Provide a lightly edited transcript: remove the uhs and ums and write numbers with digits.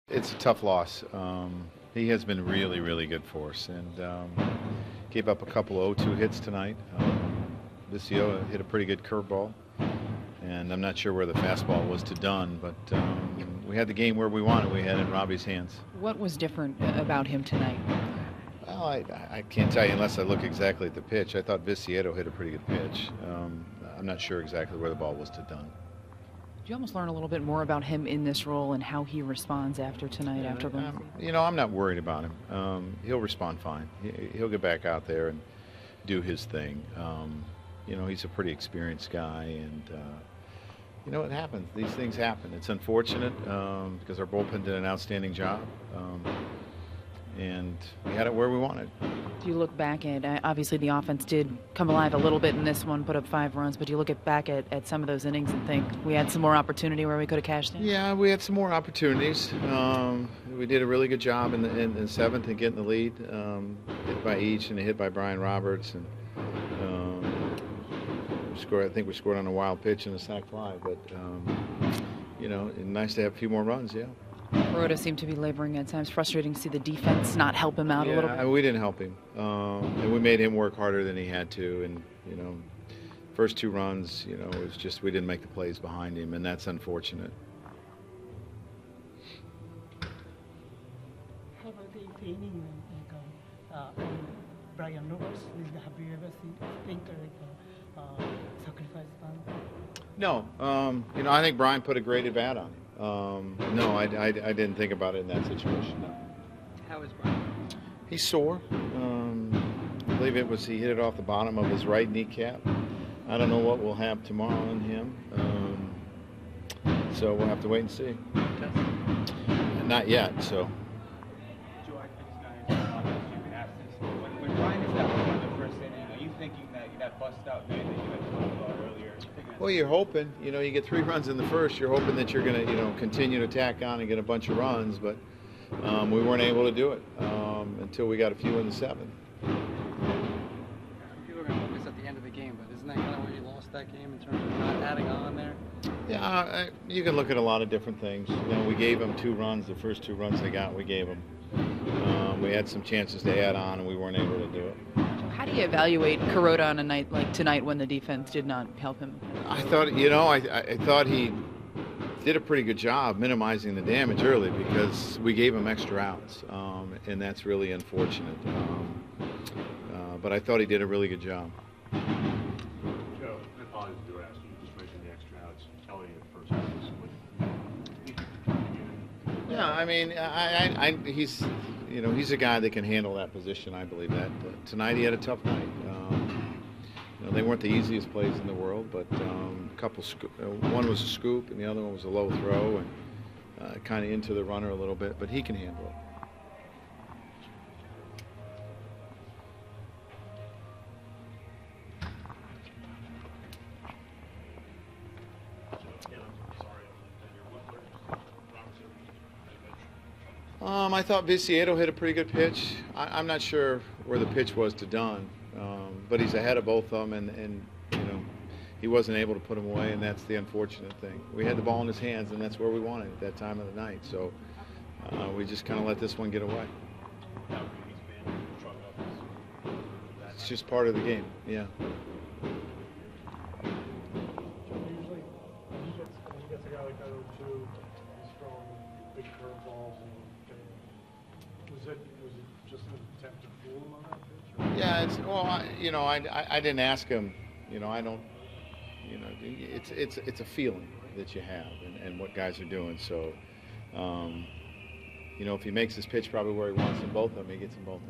It's a tough loss. He has been really, really good for us, and gave up a couple of 0-2 hits tonight. Vizio hit a pretty good curveball, and I'm not sure where the fastball was to Dunn, but we had the game where we wanted. We had it in Robbie's hands. What was different about him tonight? Well, I can't tell you unless I look exactly at the pitch. I thought Vizio hit a pretty good pitch. I'm not sure exactly where the ball was to Dunn. Did you almost learn a little bit more about him in this role and how he responds after tonight, after Wednesday? I'm not worried about him. He'll respond fine. He'll get back out there and do his thing. He's a pretty experienced guy, and it happens. These things happen. It's unfortunate because our bullpen did an outstanding job, and we had it where we wanted. Do you look back at, obviously the offense did come alive a little bit in this one, put up 5 runs, but do you look back at some of those innings and think we had some more opportunity where we could have cashed in? Yeah, we had some more opportunities. We did a really good job in the 7th and getting the lead, hit by each and a hit by Brian Roberts, and I think we scored on a wild pitch and a sac fly, but nice to have a few more runs. Yeah. Kuroda seemed to be laboring at times. Frustrating to see the defense not help him out a little bit. We didn't help him, and we made him work harder than he had to. And first 2 runs, it was just we didn't make the plays behind him, and that's unfortunate. How about the inning, Brian Roberts? Have you ever seen sacrifice done? No, I think Brian put a great at bat on him. No, I didn't think about it in that situation. No. How is Brian? He's sore. I believe he hit it off the bottom of his right kneecap. I don't know what we'll have tomorrow in him. So we'll have to wait and see. Not yet, so. Joe, I just got into you can ask this. When Brian is that one in the first inning, are you thinking that bust out man that you had talked about earlier? Well, you're hoping, you get 3 runs in the first, you're hoping that you're going to, continue to tack on and get a bunch of runs, but we weren't able to do it until we got a few in the 7th. People are going to focus at the end of the game, but isn't that kind of where you lost that game in terms of not adding on there? Yeah, you can look at a lot of different things. We gave them 2 runs, the first 2 runs they got, we gave them. We had some chances to add on, and we weren't able to do it. How do you evaluate Kuroda on a night like tonight when the defense did not help him? I thought, I thought he did a pretty good job minimizing the damage early because we gave him extra outs, and that's really unfortunate. But I thought he did a really good job. Joe, I apologize to ask you. You just mentioned the extra outs. Kelly at first. Yeah, I mean, he's a guy that can handle that position. I believe that. Tonight he had a tough night. They weren't the easiest plays in the world, but one was a scoop and the other one was a low throw and kind of into the runner a little bit, but he can handle it. I thought Vizio hit a pretty good pitch. I'm not sure where the pitch was to Dunn, but he's ahead of both of them, and he wasn't able to put him away, and that's the unfortunate thing. We had the ball in his hands, and that's where we wanted at that time of the night. So we just kind of let this one get away. It's just part of the game, yeah. Usually, when he gets a guy like that 0-2, he's throwing big curveballs. Was it just an attempt to fool him on that pitch? Yeah, I didn't ask him. I don't. It's a feeling that you have and what guys are doing. So, if he makes his pitch probably where he wants them both of them, he gets them both.